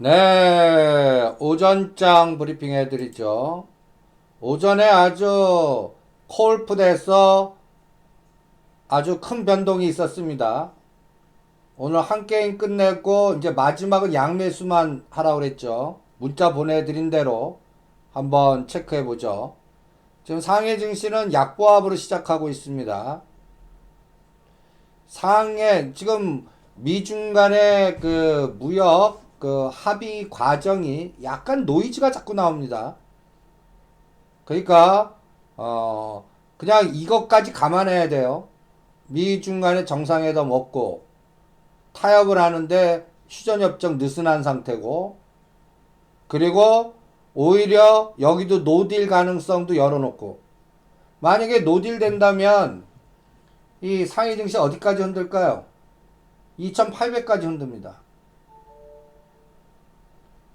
네, 오전장 브리핑 해드리죠. 오전에 아주 코올프에서 아주 큰 변동이 있었습니다. 오늘 한 게임 끝내고 이제 마지막은 양매수만 하라고 그랬죠. 문자 보내드린 대로 한번 체크해보죠. 지금 상해 증시는 약보합으로 시작하고 있습니다. 상해, 지금 미중 간의 그 무역 그 합의 과정이 약간 노이즈가 자꾸 나옵니다. 그러니까 그냥 이것까지 감안해야 돼요. 미중 간의 정상회담 없고 타협을 하는데 휴전협정 느슨한 상태고, 그리고 오히려 여기도 노딜 가능성도 열어놓고, 만약에 노딜 된다면 이 상해 증시 어디까지 흔들까요? 2800까지 흔듭니다.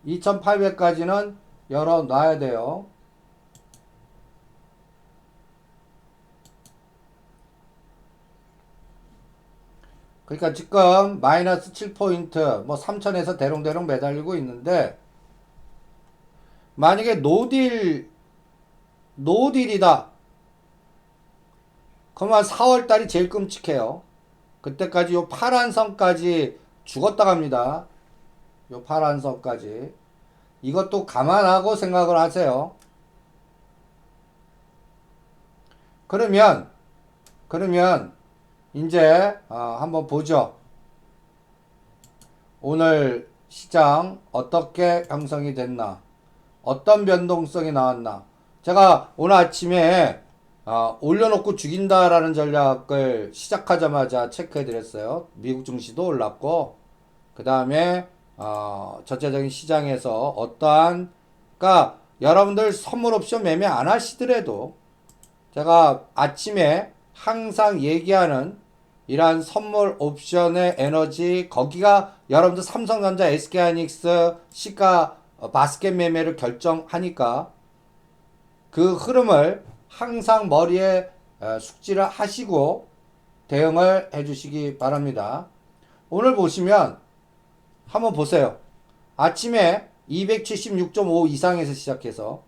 2800까지는 열어놔야 돼요. 그러니까 지금 마이너스 7포인트 뭐 3000에서 대롱대롱 매달리고 있는데, 만약에 노딜이다 그러면 4월달이 제일 끔찍해요. 그때까지 요 파란 선까지 죽었다 갑니다. 요 파란 선까지. 이것도 감안하고 생각을 하세요. 그러면 이제 한번 보죠. 오늘 시장 어떻게 형성이 됐나, 어떤 변동성이 나왔나. 제가 오늘 아침에 올려놓고 죽인다라는 전략을 시작하자마자 체크해 드렸어요. 미국 증시도 올랐고, 그 다음에 전체적인 시장에서 어떠한, 그러니까 여러분들 선물 옵션 매매 안 하시더라도 제가 아침에 항상 얘기하는 이러한 선물 옵션의 에너지, 거기가 여러분들 삼성전자, SK하이닉스 시가 바스켓 매매를 결정하니까 그 흐름을 항상 머리에 숙지를 하시고 대응을 해주시기 바랍니다. 오늘 보시면 한번 보세요. 아침에 276.5 이상에서 시작해서,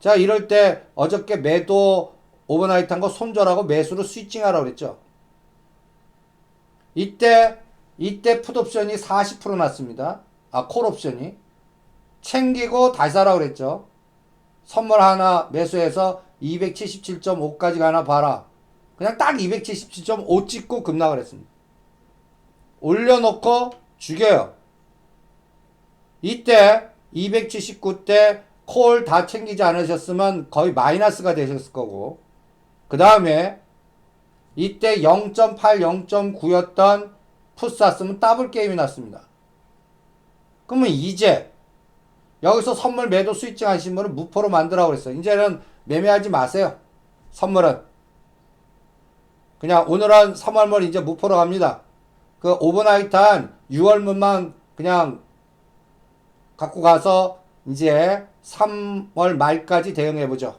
자, 이럴 때 어저께 매도 오버나이트 한 거 손절하고 매수로 스위칭하라고 그랬죠. 이때 풋옵션이 40% 났습니다. 콜옵션이. 챙기고 다시 사라고 그랬죠. 선물 하나 매수해서 277.5까지 가나 봐라. 그냥 딱 277.5 찍고 급락을 했습니다. 올려놓고 죽여요. 이때 279때 콜 다 챙기지 않으셨으면 거의 마이너스가 되셨을 거고, 그 다음에 이때 0.8, 0.9였던 풋 샀으면 더블 게임이 났습니다. 그러면 이제 여기서 선물 매도 스위칭 하신 분은 무포로 만들라고 그랬어요. 이제는 매매하지 마세요. 선물은 그냥 오늘은 3월물 이제 무포로 갑니다. 그 오버나이트 한 6월물만 그냥 갖고 가서 이제 3월 말까지 대응해보죠.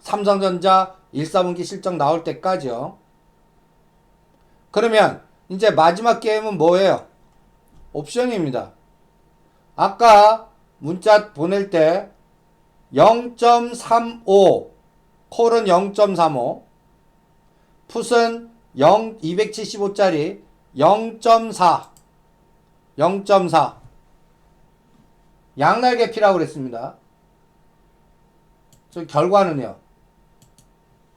삼성전자 1, 4분기 실적 나올 때까지요. 그러면 이제 마지막 게임은 뭐예요? 옵션입니다. 아까 문자 보낼 때 0.35, 콜은 0.35, 풋은 275짜리 0.4, 0.4. 양날개피라고 그랬습니다. 저 결과는요.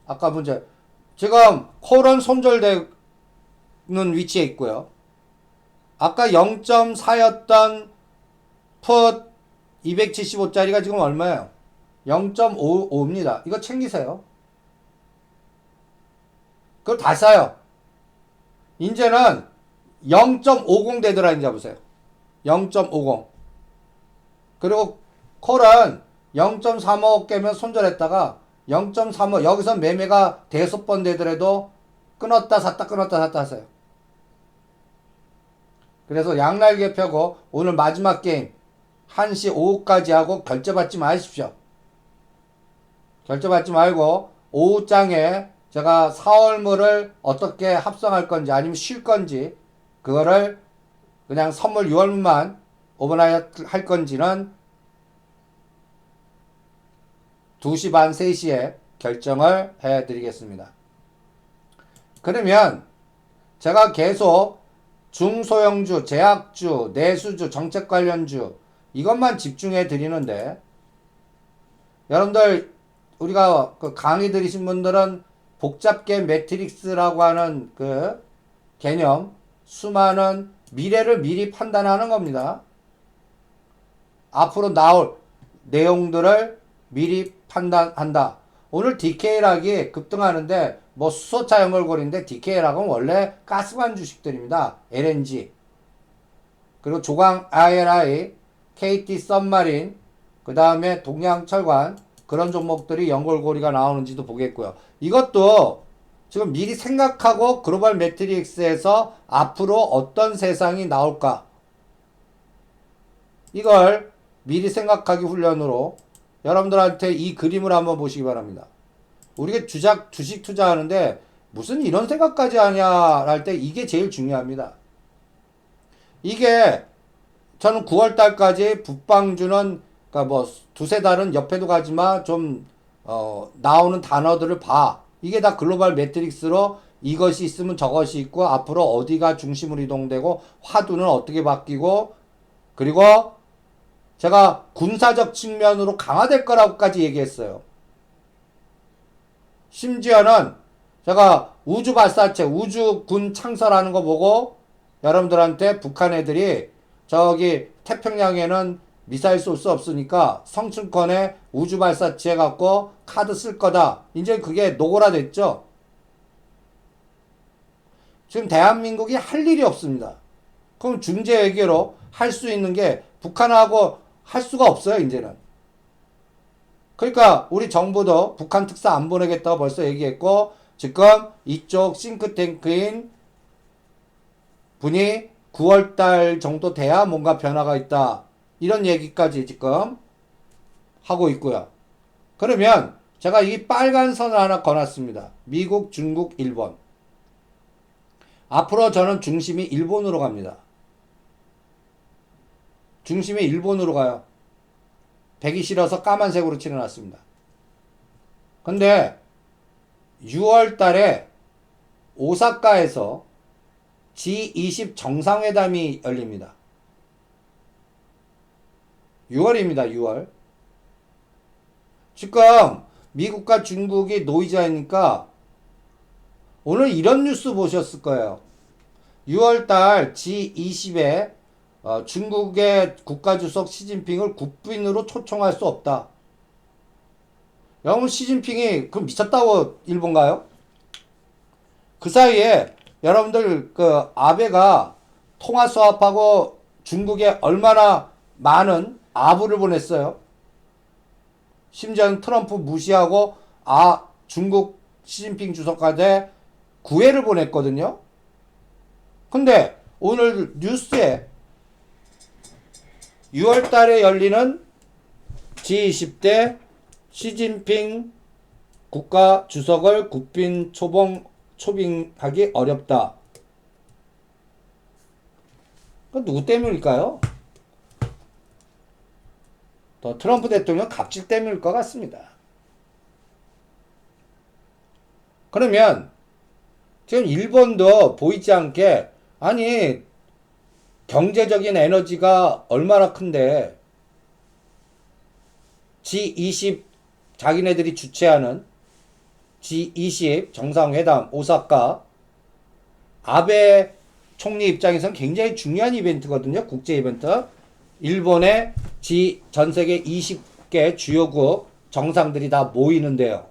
아까 문제. 지금 콜은 손절되는 위치에 있고요. 아까 0.4였던 풋 275짜리가 지금 얼마예요? 0.55입니다. 이거 챙기세요. 그걸 다 사요. 이제는 0.50 되더라, 이제 보세요. 0.50. 그리고 콜은 0.35 깨면 손절했다가 0.35, 여기서 매매가 대여섯 번 되더라도 끊었다 샀다 끊었다 샀다 하세요. 그래서 양날개 펴고 오늘 마지막 게임 1시 오후까지 하고 결제받지 마십시오. 결제받지 말고 오후장에 제가 4월물을 어떻게 합성할 건지 아니면 쉴 건지 그거를 그냥 선물 6월만 오버나이트 할 건지는 2시 반, 3시에 결정을 해드리겠습니다. 그러면 제가 계속 중소형주, 제약주, 내수주, 정책 관련주 이것만 집중해 드리는데 여러분들 우리가 그 강의 들으신 분들은 복잡계 매트릭스라고 하는 그 개념, 수많은 미래를 미리 판단하는 겁니다. 앞으로 나올 내용들을 미리 판단한다. 오늘 DK락이 급등하는데 뭐 수소차 연결고리인데 DK락은 원래 가스관 주식들입니다. LNG 그리고 조강 IRI, KT 썸마린, 그 다음에 동양철관 그런 종목들이 연결고리가 나오는지도 보겠고요. 이것도 지금 미리 생각하고 글로벌 매트릭스에서 앞으로 어떤 세상이 나올까 이걸 미리 생각하기 훈련으로 여러분들한테 이 그림을 한번 보시기 바랍니다. 우리가 주식 투자하는데 무슨 이런 생각까지 하냐 할 때 이게 제일 중요합니다. 이게 저는 9월 달까지 북방주는 그러니까 뭐 두세 달은 옆에도 가지마 좀 나오는 단어들을 봐. 이게 다 글로벌 매트릭스로 이것이 있으면 저것이 있고 앞으로 어디가 중심으로 이동되고 화두는 어떻게 바뀌고 그리고 제가 군사적 측면으로 강화될 거라고까지 얘기했어요. 심지어는 제가 우주 발사체, 우주군 창설하는 거 보고 여러분들한테 북한 애들이 저기 태평양에는 미사일 쏠 수 없으니까 성층권에 우주 발사체 갖고 카드 쓸 거다. 이제 그게 노골화됐죠. 지금 대한민국이 할 일이 없습니다. 그럼 중재 외교로 할 수 있는 게 북한하고 할 수가 없어요, 이제는. 그러니까 우리 정부도 북한 특사 안 보내겠다고 벌써 얘기했고 지금 이쪽 싱크탱크인 분이 9월달 정도 돼야 뭔가 변화가 있다. 이런 얘기까지 지금 하고 있고요. 그러면 제가 이 빨간 선을 하나 거놨습니다. 미국, 중국, 일본. 앞으로 저는 중심이 일본으로 갑니다. 중심이 일본으로 가요. 배기 싫어서 까만색으로 칠해놨습니다. 근데 6월 달에 오사카에서 G20 정상회담이 열립니다. 6월입니다. 6월. 지금 미국과 중국이 노이즈하니까 오늘 이런 뉴스 보셨을 거예요. 6월달 G20에 중국의 국가주석 시진핑을 국빈으로 초청할 수 없다. 여러분 시진핑이 그럼 미쳤다고 일본 가요? 그 사이에 여러분들 그 아베가 통화 수합하고 중국에 얼마나 많은 아부를 보냈어요. 심지어는 트럼프 무시하고 중국 시진핑 주석한테 구애를 보냈거든요. 근데 오늘 뉴스에 6월 달에 열리는 G20대 시진핑 국가 주석을 국빈 초빙하기 어렵다. 그 누구 때문일까요? 더 트럼프 대통령 갑질 때문일 것 같습니다. 그러면 지금 일본도 보이지 않게 아니 경제적인 에너지가 얼마나 큰데 G20 자기네들이 주최하는 G20 정상회담 오사카 아베 총리 입장에서는 굉장히 중요한 이벤트거든요. 국제 이벤트. 일본의 전 세계 20개 주요국 정상들이 다 모이는데요.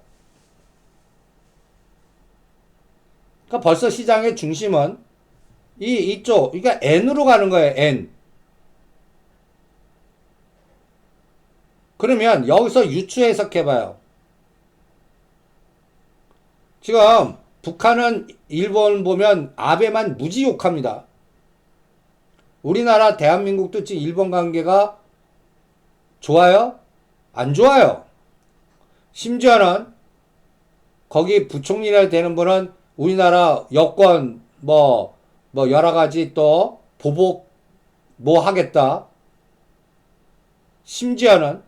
그러니까 벌써 시장의 중심은 이쪽, 그러니까 N으로 가는 거예요, N. 그러면 여기서 유추 해석해봐요. 지금 북한은 일본 보면 아베만 무지 욕합니다. 우리나라 대한민국도 지금 일본 관계가 좋아요? 안 좋아요. 심지어는 거기 부총리라 되는 분은 우리나라 여권 여러 가지 또 보복 뭐 하겠다. 심지어는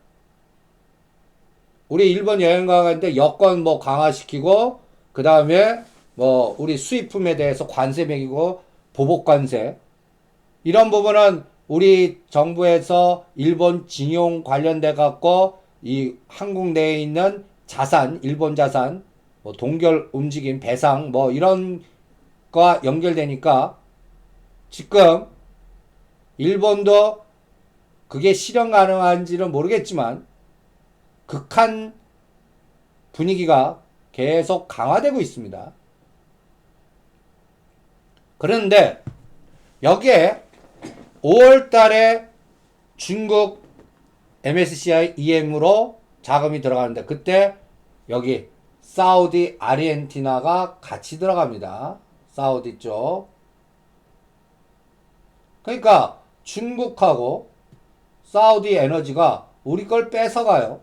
우리 일본 여행 가는데 여권 뭐 강화시키고 그 다음에 뭐 우리 수입품에 대해서 관세 매기고 보복 관세 이런 부분은 우리 정부에서 일본 징용 관련돼 갖고 이 한국 내에 있는 자산, 일본 자산, 뭐 동결 움직임, 배상 뭐 이런 거 연결되니까 지금 일본도 그게 실현 가능한지는 모르겠지만 극한 분위기가 계속 강화되고 있습니다. 그런데 여기에 5월 달에 중국 MSCI EM으로 자금이 들어가는데 그때 여기 사우디 아르헨티나가 같이 들어갑니다. 사우디 쪽. 그러니까 중국하고 사우디 에너지가 우리 걸 뺏어가요.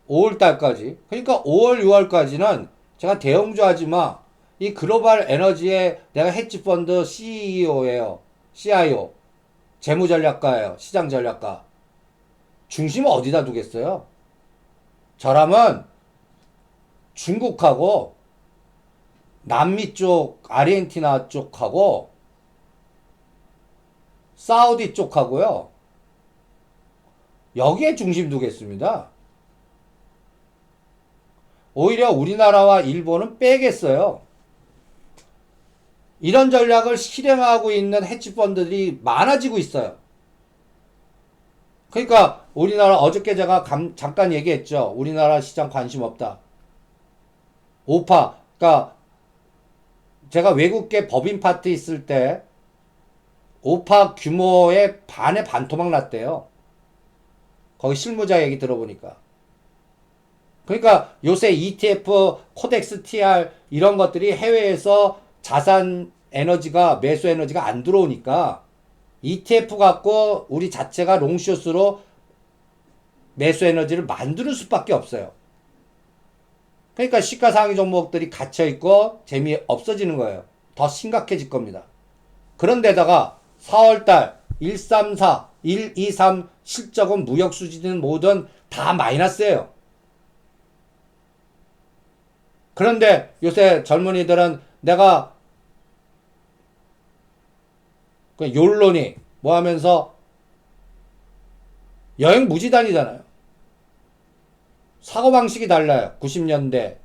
5월 달까지. 그러니까 5월, 6월까지는 제가 대형주 하지 마. 이 글로벌 에너지의 내가 헤지펀드 CEO예요. CIO. 재무전략가예요. 시장전략가. 중심을 어디다 두겠어요? 저라면 중국하고 남미 쪽, 아르헨티나 쪽하고 사우디 쪽하고요. 여기에 중심 두겠습니다. 오히려 우리나라와 일본은 빼겠어요. 이런 전략을 실행하고 있는 헤지펀드들이 많아지고 있어요. 그러니까 우리나라 어저께 제가 잠깐 얘기했죠. 우리나라 시장 관심 없다. 오파. 그러니까 제가 외국계 법인 파트 있을 때 오파 규모의 반에 반토막 났대요. 거기 실무자 얘기 들어보니까. 그러니까 요새 ETF, 코덱스 TR 이런 것들이 해외에서 자산 에너지가 매수 에너지가 안 들어오니까 ETF 갖고 우리 자체가 롱숏으로 매수 에너지를 만드는 수밖에 없어요. 그러니까 시가상위 종목들이 갇혀있고 재미 없어지는 거예요. 더 심각해질 겁니다. 그런데다가 4월달 134, 123 실적은 무역 수지든 뭐든 다 마이너스예요. 그런데 요새 젊은이들은 내가 욜로니 뭐 하면서 여행 무지 다니잖아요. 사고방식이 달라요. 90년대.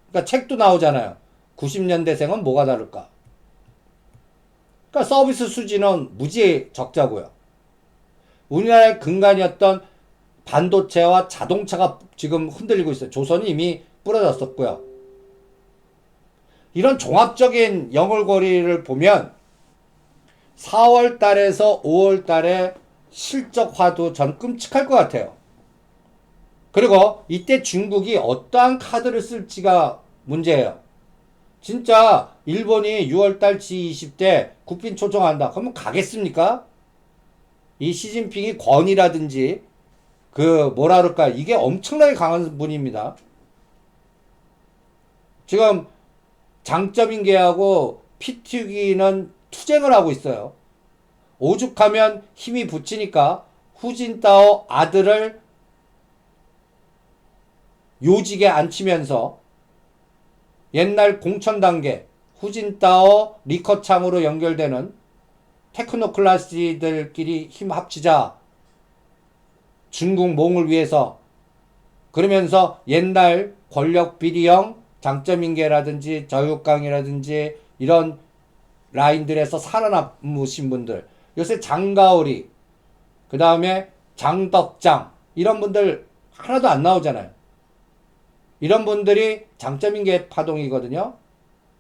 그러니까 책도 나오잖아요. 90년대생은 뭐가 다를까? 그러니까 서비스 수지는 무지 적자고요. 우리나라의 근간이었던 반도체와 자동차가 지금 흔들리고 있어요. 조선이 이미 부러졌었고요. 이런 종합적인 연결고리를 보면 4월 달에서 5월 달에 실적화도 전 끔찍할 것 같아요. 그리고 이때 중국이 어떠한 카드를 쓸지가 문제예요. 진짜 일본이 6월달 G20 때 국빈 초청한다. 그러면 가겠습니까? 이 시진핑이 권위라든지 그 뭐라 그럴까 이게 엄청나게 강한 분입니다. 지금 장점인계하고 피튀기는 투쟁을 하고 있어요. 오죽하면 힘이 붙이니까 후진타오 아들을 요직에 앉히면서 옛날 공천단계 후진타오 리커창으로 연결되는 테크노클라시들끼리 힘 합치자 중국 몽을 위해서 그러면서 옛날 권력 비리형 장점인계라든지 저육강이라든지 이런 라인들에서 살아남으신 분들 요새 장가오리 그 다음에 장덕장 이런 분들 하나도 안 나오잖아요. 이런 분들이 장점인계 파동이거든요.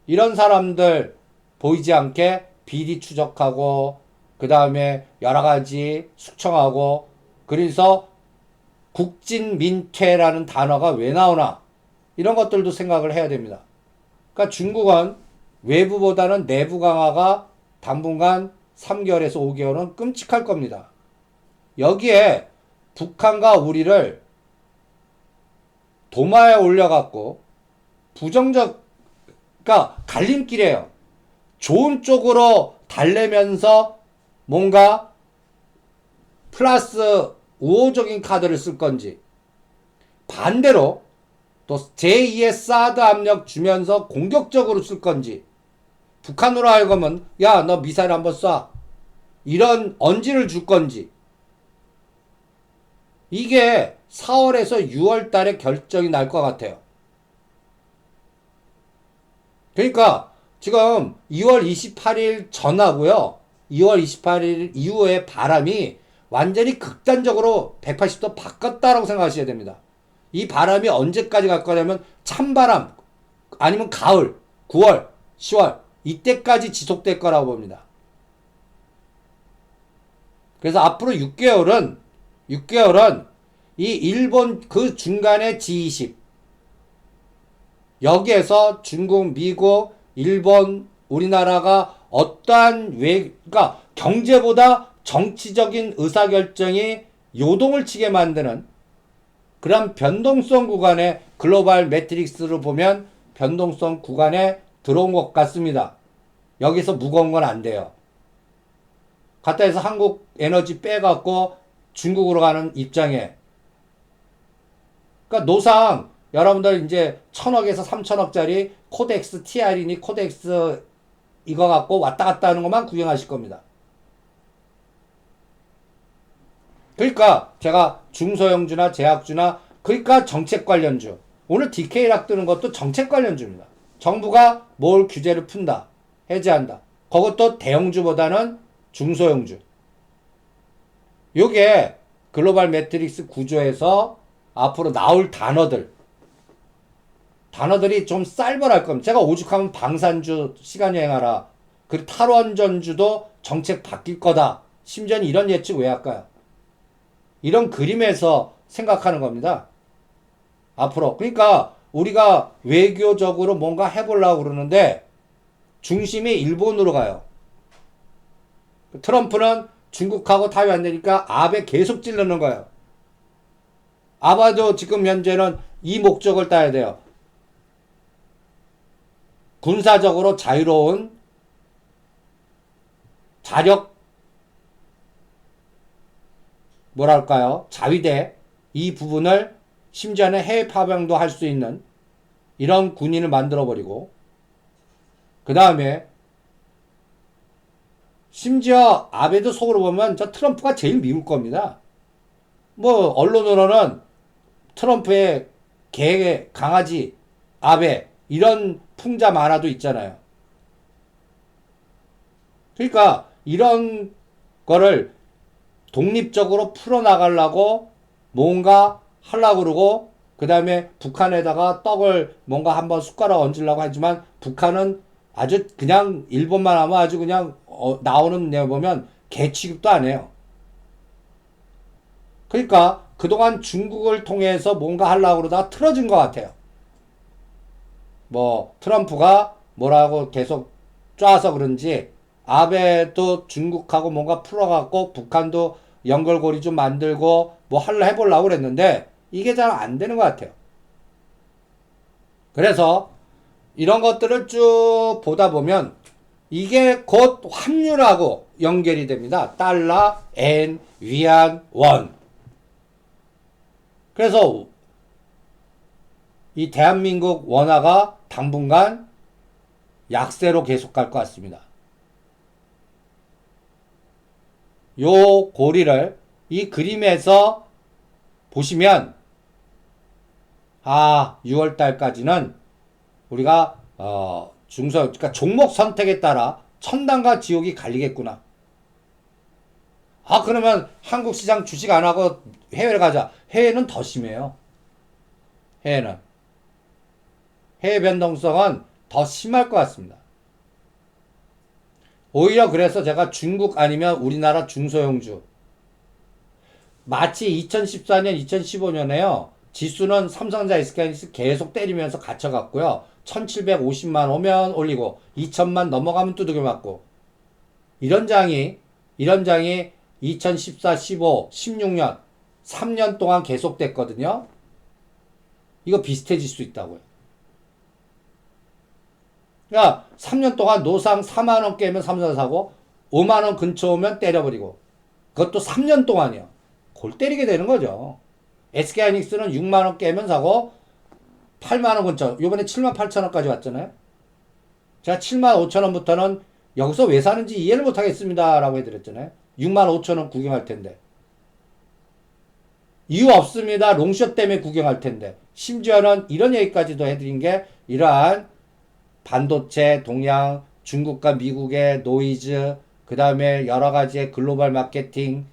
이런 사람들 보이지 않게 비리 추적하고 그 다음에 여러가지 숙청하고 그래서 국진민퇴라는 단어가 왜 나오나 이런 것들도 생각을 해야 됩니다. 그러니까 중국은 외부보다는 내부 강화가 당분간 3개월에서 5개월은 끔찍할 겁니다. 여기에 북한과 우리를 도마에 올려갖고 부정적, 그러니까 갈림길이에요. 좋은 쪽으로 달래면서 뭔가 플러스 우호적인 카드를 쓸 건지, 반대로 또 제2의 사드 압력 주면서 공격적으로 쓸 건지, 북한으로 하여금은 야, 너 미사일 한번 쏴, 이런 언지를 줄 건지, 이게 4월에서 6월 달에 결정이 날 것 같아요. 그러니까 지금 2월 28일 전하고요, 2월 28일 이후에 바람이 완전히 극단적으로 180도 바꿨다라고 생각하셔야 됩니다. 이 바람이 언제까지 갈 거냐면 찬바람 아니면 가을 9월 10월 이때까지 지속될 거라고 봅니다. 그래서 앞으로 6개월은 이 일본 그 중간에 G20 여기에서 중국, 미국, 일본, 우리나라가 어떠한 그러니까 경제보다 정치적인 의사결정이 요동을 치게 만드는 그런 변동성 구간에 글로벌 매트릭스를 보면 변동성 구간에 들어온 것 같습니다. 여기서 무거운 건 안 돼요. 갖다 해서 한국 에너지 빼갖고 중국으로 가는 입장에. 그러니까 노상 여러분들 이제 1,000억에서 3,000억짜리 코덱스 TR이니 코덱스 이거 갖고 왔다 갔다 하는 것만 구경하실 겁니다. 그러니까 제가 중소형주나 제약주나 그러니까 정책 관련주 오늘 DK락 뜨는 것도 정책 관련주입니다. 정부가 뭘 규제를 푼다 해제한다. 그것도 대형주보다는 중소형주. 요게 글로벌 매트릭스 구조에서 앞으로 나올 단어들이 좀 쌀벌할 겁니다. 제가 오죽하면 방산주 시간 여행하라. 그리고 탈원전주도 정책 바뀔 거다. 심지어는 이런 예측 왜 할까요? 이런 그림에서 생각하는 겁니다. 앞으로. 그러니까 우리가 외교적으로 뭔가 해보려고 그러는데 중심이 일본으로 가요. 트럼프는 중국하고 타협 안 되니까 아베 계속 찌르는 거예요. 아바도 지금 현재는 이 목적을 따야 돼요. 군사적으로 자유로운 자력 뭐랄까요? 자위대 이 부분을 심지어는 해외 파병도 할 수 있는 이런 군인을 만들어버리고 그 다음에 심지어 아베도 속으로 보면 저 트럼프가 제일 미울 겁니다. 뭐 언론으로는 트럼프의 개 강아지 아베 이런 풍자 만화도 있잖아요. 그러니까 이런 거를 독립적으로 풀어나가려고 뭔가 하려고 그러고 그 다음에 북한에다가 떡을 뭔가 한번 숟가락 얹으려고 하지만 북한은 아주 그냥 일본만 하면 아주 그냥 나오는 내 보면 개 취급도 안 해요. 그러니까 그동안 중국을 통해서 뭔가 하려고 그러다가 틀어진 것 같아요. 뭐 트럼프가 뭐라고 계속 쫙서 그런지 아베도 중국하고 뭔가 풀어갖고 북한도 연결고리 좀 만들고 뭐 해보려고 그랬는데 이게 잘 안 되는 것 같아요. 그래서 이런 것들을 쭉 보다 보면 이게 곧 환율하고 연결이 됩니다. 달러, 엔, 위안, 원. 그래서 이 대한민국 원화가 당분간 약세로 계속 갈 것 같습니다. 요 고리를 이 그림에서 보시면 6월 달까지는 우리가 그러니까 종목 선택에 따라 천당과 지옥이 갈리겠구나. 그러면 한국 시장 주식 안 하고 해외를 가자. 해외는 더 심해요. 해외 변동성은 더 심할 것 같습니다. 오히려 그래서 제가 중국 아니면 우리나라 중소형주 마치 2014년 2015년에요 지수는 삼성전자 SK하이닉스 계속 때리면서 갇혀갔고요 1750만 오면 올리고 2000만 넘어가면 두들겨 맞고 이런 장이 2014, 15, 16년 3년 동안 계속됐거든요. 이거 비슷해질 수 있다고요. 그러니까 3년 동안 노상 4만원 깨면 삼성 사고 5만원 근처 오면 때려버리고. 그것도 3년 동안이요. 골 때리게 되는 거죠. SK하이닉스는 6만원 깨면 사고 8만원 근처. 요번에 7만 8천원까지 왔잖아요. 제가 7만 5천원부터는 여기서 왜 사는지 이해를 못하겠습니다 라고 해드렸잖아요. 6만 5천원 구경할 텐데. 이유 없습니다. 롱숏 때문에 구경할 텐데. 심지어는 이런 얘기까지도 해드린 게 이러한 반도체, 동양, 중국과 미국의 노이즈, 그 다음에 여러 가지의 글로벌 마케팅,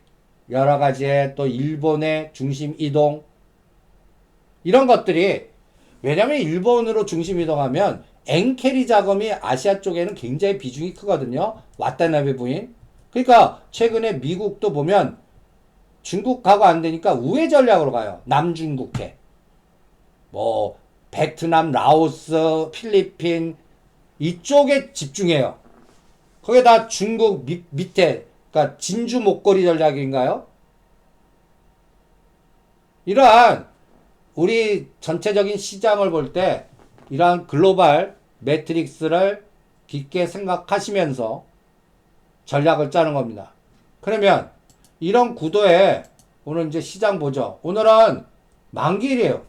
여러 가지의 또 일본의 중심 이동, 이런 것들이, 왜냐면 일본으로 중심 이동하면 엔캐리 자금이 아시아 쪽에는 굉장히 비중이 크거든요. 와타나베 부인. 그러니까 최근에 미국도 보면 중국하고 안 되니까 우회 전략으로 가요. 남중국해. 뭐 베트남, 라오스, 필리핀 이쪽에 집중해요. 거기다 중국 밑에, 그러니까 진주 목걸이 전략인가요? 이러한 우리 전체적인 시장을 볼 때 이러한 글로벌 매트릭스를 깊게 생각하시면서 전략을 짜는 겁니다. 그러면 이런 구도에 오늘 이제 시장 보죠. 오늘은 만기일이에요.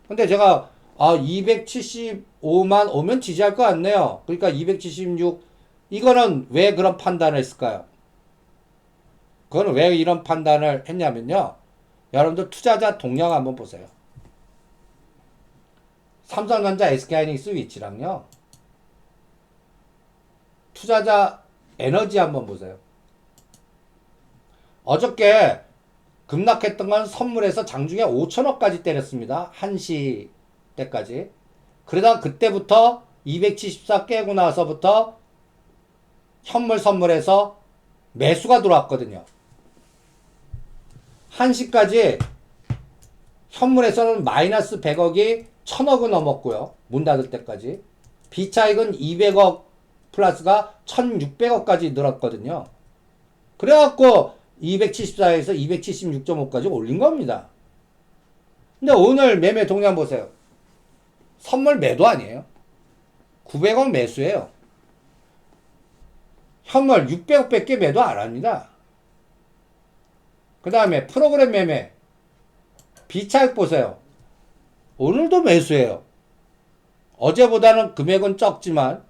근데 제가 275만 오면 지지할 것 같네요. 그러니까 276, 이거는 왜 그런 판단을 했을까요? 그거는 왜 이런 판단을 했냐면요. 여러분들 투자자 동향 한번 보세요. 삼성전자, SK하이닉스 위치랑요. 투자자 에너지 한번 보세요. 어저께 급락했던 건 선물에서 장중에 5천억까지 때렸습니다. 1시 때까지. 그러다 그때부터 274 깨고 나서부터 현물 선물에서 매수가 들어왔거든요. 1시까지 현물에서는 마이너스 100억이 1000억을 넘었고요. 문 닫을 때까지. 비차익은 200억 플러스가 1600억까지 늘었거든요. 그래갖고 274에서 276.5까지 올린 겁니다. 근데 오늘 매매 동향 보세요. 선물 매도 아니에요. 900억 매수예요. 현물 600억 밖에 매도 안 합니다. 그 다음에 프로그램 매매. 비차익 보세요. 오늘도 매수예요. 어제보다는 금액은 적지만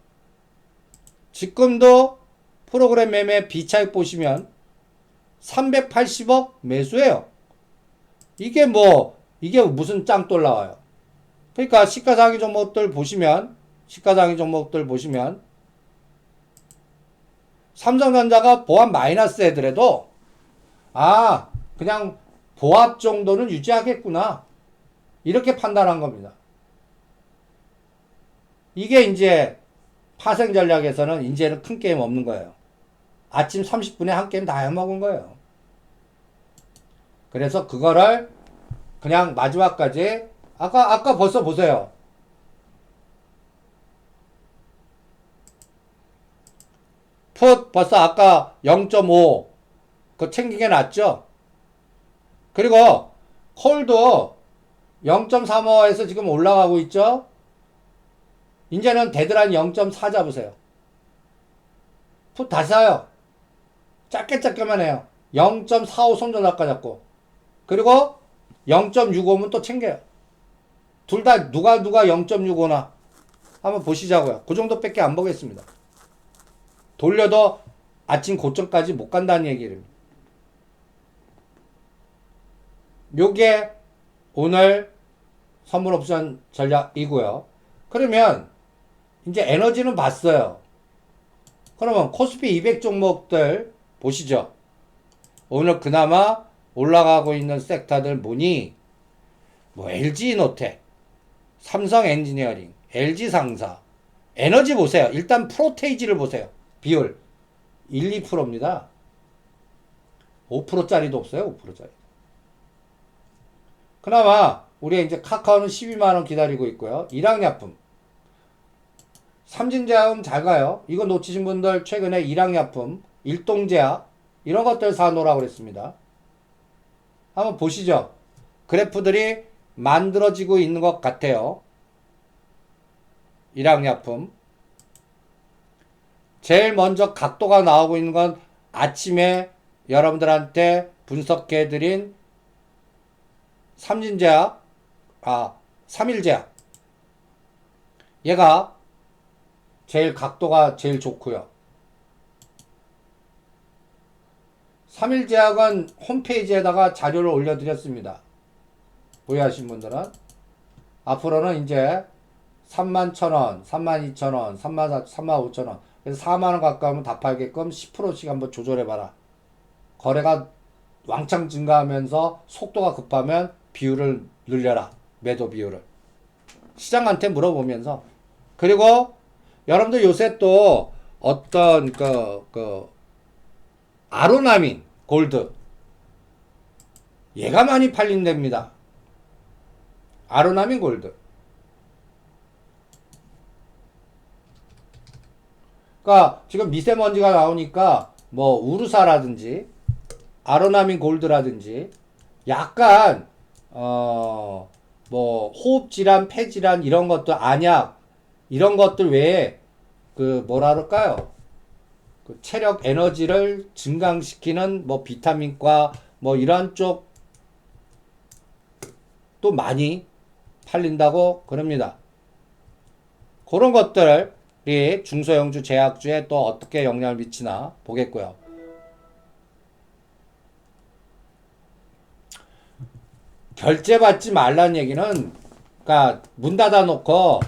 지금도 프로그램 매매 비차익 보시면 380억 매수예요. 이게 무슨 짱돌 나와요. 그러니까 시가상위 종목들 보시면 삼성전자가 보합 마이너스 애들에도 그냥 보합 정도는 유지하겠구나. 이렇게 판단한 겁니다. 이게 이제 파생 전략에서는 이제는 큰 게임 없는 거예요. 아침 30분에 한 게임 다 해먹은 거예요. 그래서 그거를 그냥 마지막까지 아까 벌써 보세요. 풋 벌써 아까 0.5 그거 챙기게 놨죠. 그리고 콜도 0.35에서 지금 올라가고 있죠. 이제는 데드라인 0.4 잡으세요. 풋 다 사요. 짧게만 해요. 0.45 손절할까 잡고. 그리고 0.65면 또 챙겨요. 둘 다 누가 0.65나 한번 보시자고요. 그 정도밖에 안 보겠습니다. 돌려도 아침 고점까지 못 간다는 얘기입니다. 요게 오늘 선물 옵션 전략이고요. 그러면 이제 에너지는 봤어요. 그러면 코스피 200 종목들 보시죠. 오늘 그나마 올라가고 있는 섹터들 뭐니? LG이노텍, 삼성엔지니어링, LG상사, 에너지 보세요. 일단 프로테이지를 보세요. 비율 1, 2%입니다. 5%짜리도 없어요. 5%짜리. 그나마 우리 이제 카카오는 12만원 기다리고 있고요. 일양약품, 삼진제약은 잘 가요. 이거 놓치신 분들 최근에 일양약품, 일동제약 이런 것들 사놓으라고 그랬습니다. 한번 보시죠. 그래프들이 만들어지고 있는 것 같아요. 일양약품. 제일 먼저 각도가 나오고 있는 건 아침에 여러분들한테 분석해드린 삼진제약, 삼일제약. 얘가 제일 각도가 제일 좋고요. 삼일제약은 홈페이지에다가 자료를 올려드렸습니다. 보유하신 분들은. 앞으로는 이제 31,000원, 32,000원, 35,000원. 그래서 4만원 가까우면 다 팔게끔 10%씩 한번 조절해봐라. 거래가 왕창 증가하면서 속도가 급하면 비율을 늘려라. 매도 비율을. 시장한테 물어보면서. 그리고 여러분들 요새 또 어떤 아로나민 골드 얘가 많이 팔린답니다. 아로나민 골드. 그러니까 지금 미세먼지가 나오니까 뭐 우르사라든지 아로나민 골드라든지 약간 뭐 호흡질환, 폐질환 이런 것도 안약 이런 것들 외에 그 뭐라 그럴까요? 그 체력 에너지를 증강시키는 뭐 비타민과 뭐 이런 쪽 또 많이 팔린다고 그럽니다. 그런 것들이 중소형주, 제약주에 또 어떻게 영향을 미치나 보겠고요. 결제받지 말라는 얘기는 그러니까 문 닫아놓고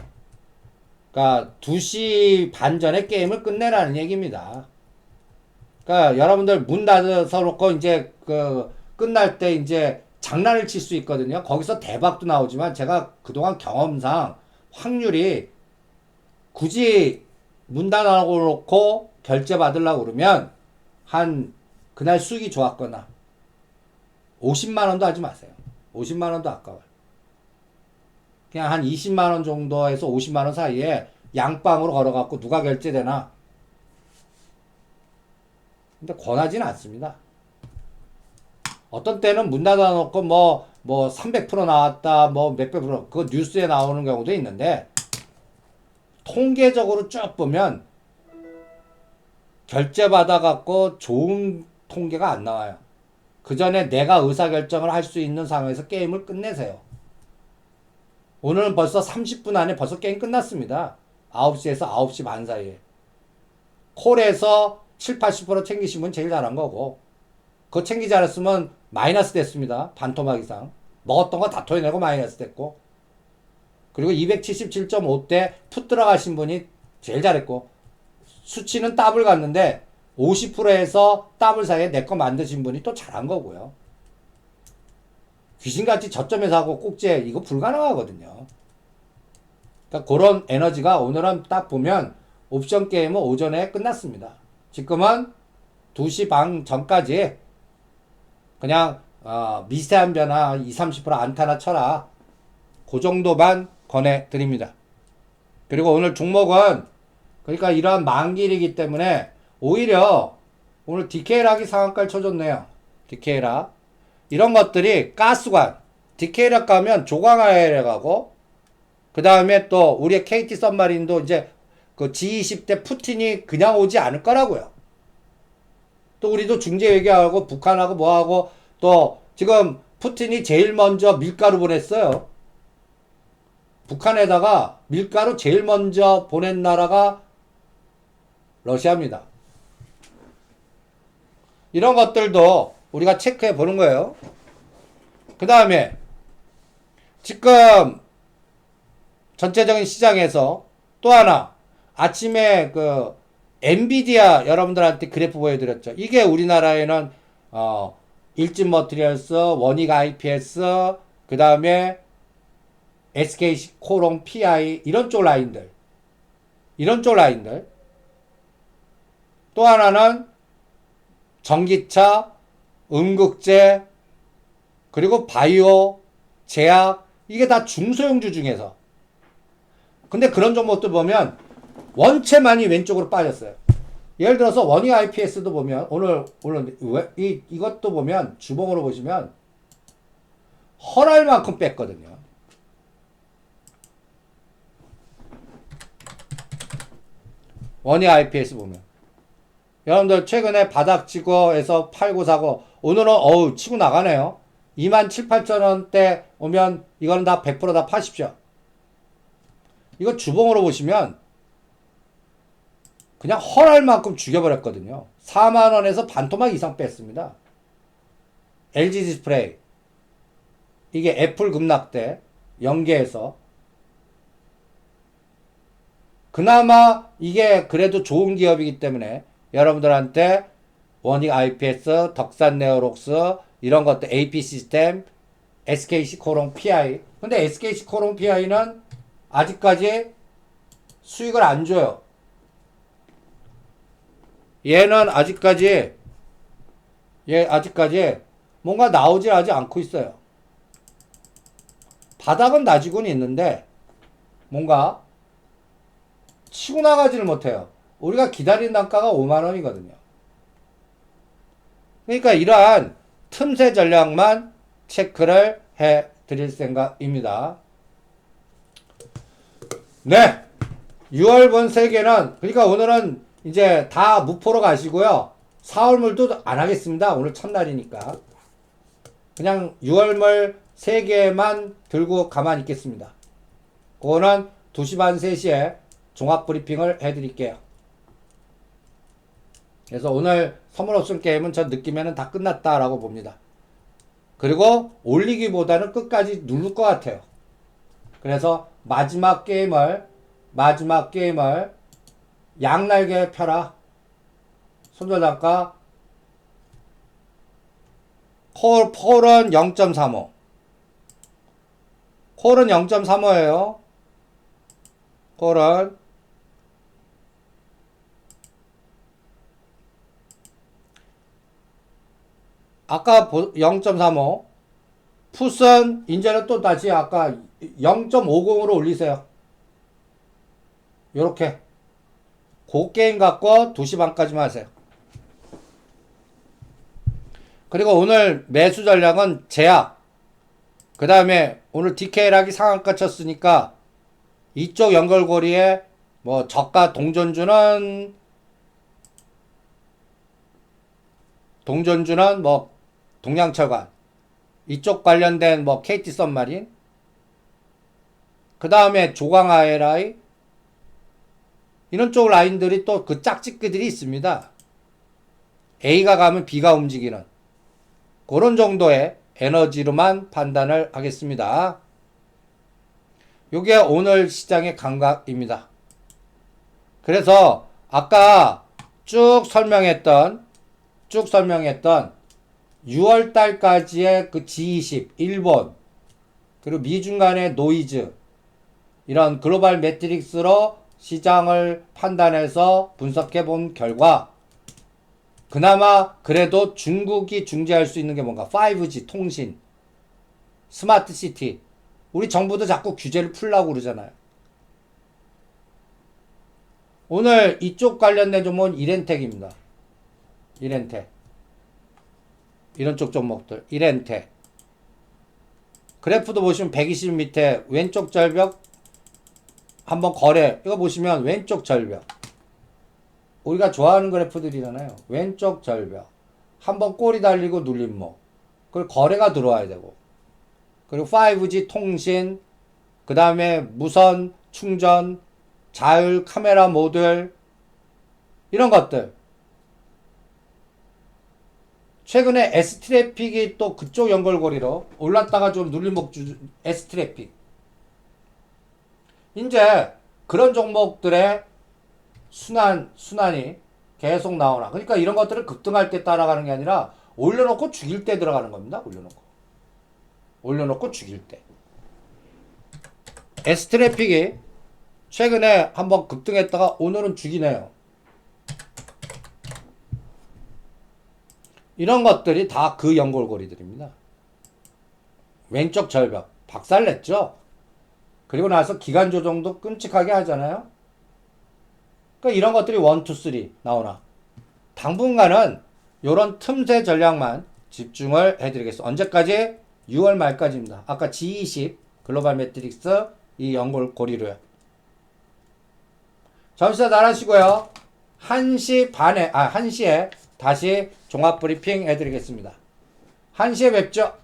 그러니까 2시 반 전에 게임을 끝내라는 얘기입니다. 그러니까 여러분들 문 닫아서 놓고 이제 그 끝날 때 이제 장난을 칠 수 있거든요. 거기서 대박도 나오지만 제가 그동안 경험상 확률이 굳이 문 닫아놓고 결제 받으려고 그러면 한 그날 수익이 좋았거나 50만 원도 하지 마세요. 50만 원도 아까워요. 그냥 한 20만 원 정도에서 50만 원 사이에 양방으로 걸어갖고 누가 결제되나. 근데 권하지는 않습니다. 어떤 때는 문 닫아놓고 뭐 300% 나왔다, 뭐 몇백 프로, 그 뉴스에 나오는 경우도 있는데, 통계적으로 쭉 보면, 결제받아갖고 좋은 통계가 안 나와요. 그 전에 내가 의사결정을 할 수 있는 상황에서 게임을 끝내세요. 오늘은 벌써 30분 안에 벌써 게임 끝났습니다. 9시에서 9시 반 사이에. 콜에서 7, 80% 챙기신 분 제일 잘한 거고, 그거 챙기지 않았으면 마이너스 됐습니다. 반토막 이상. 먹었던 거 다 토해내고 마이너스 됐고. 그리고 277.5대 풋 들어가신 분이 제일 잘했고. 수치는 더블 갔는데 50%에서 더블 사이에 내 거 만드신 분이 또 잘한 거고요. 귀신같이 저점에서 하고 꼭지에 이거 불가능하거든요. 그러니까 그런 에너지가 오늘은 딱 보면 옵션 게임은 오전에 끝났습니다. 지금은 2시 반 전까지 그냥 미세한 변화 20-30% 안타나 쳐라. 그 정도만 권해드립니다. 그리고 오늘 종목은 그러니까 이러한 만길이기 때문에 오히려 오늘 디케이락이 상한가를 쳐줬네요. 디케이락. 이런 것들이 가스관. 디케이락 가면 조광아에 가고 그 다음에 또 우리의 KT 썸마린도 이제 그 G20 때 푸틴이 그냥 오지 않을 거라고요. 또 우리도 중재 얘기하고 북한하고 뭐하고 또 지금 푸틴이 제일 먼저 밀가루 보냈어요. 북한에다가 밀가루 제일 먼저 보낸 나라가 러시아입니다. 이런 것들도 우리가 체크해 보는 거예요. 그 다음에 지금 전체적인 시장에서 또 하나 아침에 그 엔비디아 여러분들한테 그래프 보여드렸죠. 이게 우리나라에는 일진 머티리얼스, 원익 IPS, 그 다음에 SK 코롱, PI 이런 쪽 라인들, 또 하나는 전기차, 음극재, 그리고 바이오, 제약 이게 다 중소형주 중에서. 근데 그런 종목들 보면 원체 많이 왼쪽으로 빠졌어요. 예를 들어서 원익 IPS도 보면 오늘 이것도 보면 주봉으로 보시면 허랄 만큼 뺐거든요. 원익 IPS 보면 여러분들 최근에 바닥 치고에서 팔고 사고 오늘은 어우 치고 나가네요. 2만 7, 8천 원대 오면 이거는 다 100%다 파십시오. 이거 주봉으로 보시면 그냥 헐할 만큼 죽여버렸거든요. 4만 원에서 반토막 이상 뺐습니다. LG 디스플레이 이게 애플 급락대 연계해서 그나마 이게 그래도 좋은 기업이기 때문에 여러분들한테 원익 IPS, 덕산 네오록스 이런 것들 AP 시스템, SKC 코롱 PI. 근데 SKC 코롱 PI는 아직까지 수익을 안 줘요. 얘는 아직까지 뭔가 나오질 아직 않고 있어요. 바닥은 나지고는 있는데 뭔가 치고 나가지를 못해요. 우리가 기다린 단가가 5만 원이거든요. 그러니까 이러한 틈새 전략만 체크를 해 드릴 생각입니다. 네. 6월분 3개는 그러니까 오늘은 이제 다 무포로 가시고요. 4월물도 안 하겠습니다. 오늘 첫날이니까. 그냥 6월물 3개만 들고 가만히 있겠습니다. 그거는 2시 반 3시에 종합 브리핑을 해드릴게요. 그래서 오늘 선물 옵션 게임은 저 느낌에는 다 끝났다라고 봅니다. 그리고 올리기보다는 끝까지 누를 것 같아요. 그래서 마지막 게임을 양날개 펴라. 손절단가 콜은 0.35 콜은 0.35예요. 콜은 아까 0.35 풋은 이제는 또 다시 아까 0.50으로 올리세요. 요렇게 그 게임 갖고 2시 반까지만 하세요. 그리고 오늘 매수 전략은 제약 그 다음에 오늘 DK락이 상한가 쳤으니까 이쪽 연결고리에 뭐 저가 동전주는 뭐 동양철관 이쪽 관련된 뭐 KT 썸마린 그 다음에 조강 ILI 이런 쪽 라인들이 또 그 짝짓기들이 있습니다. A가 가면 B가 움직이는 그런 정도의 에너지로만 판단을 하겠습니다. 요게 오늘 시장의 감각입니다. 그래서 아까 쭉 설명했던 6월달까지의 그 G20 일본 그리고 미중 간의 노이즈 이런 글로벌 매트릭스로 시장을 판단해서 분석해 본 결과 그나마 그래도 중국이 중재할 수 있는 게 뭔가 5G 통신 스마트 시티 우리 정부도 자꾸 규제를 풀라고 그러잖아요. 오늘 이쪽 관련된 종목은 이렌텍입니다. 이렌텍 이런 쪽 종목들 이렌텍 그래프도 보시면 120 밑에 왼쪽 절벽 한번 거래 이거 보시면 왼쪽 절벽 우리가 좋아하는 그래프들이잖아요. 왼쪽 절벽 한번 꼬리 달리고 눌림목 그리고 거래가 들어와야 되고 그리고 5G 통신 그 다음에 무선 충전 자율 카메라 모듈 이런 것들 최근에 S트래픽이 또 그쪽 연결고리로 올랐다가 좀 눌림목 S트래픽 이제 그런 종목들의 순환이 계속 나오나. 그러니까 이런 것들을 급등할 때 따라가는 게 아니라 올려놓고 죽일 때 들어가는 겁니다. 올려놓고 죽일 때. S트래픽이 최근에 한번 급등했다가 오늘은 죽이네요. 이런 것들이 다 그 연결고리들입니다. 왼쪽 절벽 박살냈죠. 그리고 나서 기간 조정도 끔찍하게 하잖아요. 그러니까 이런 것들이 1, 2, 3 나오나. 당분간은 이런 틈새 전략만 집중을 해드리겠습니다. 언제까지? 6월 말까지입니다. 아까 G20 글로벌 매트릭스 이 연결고리로요. 점수가 잘하시고요. 1시 반에, 1시에 다시 종합 브리핑 해드리겠습니다. 1시에 뵙죠.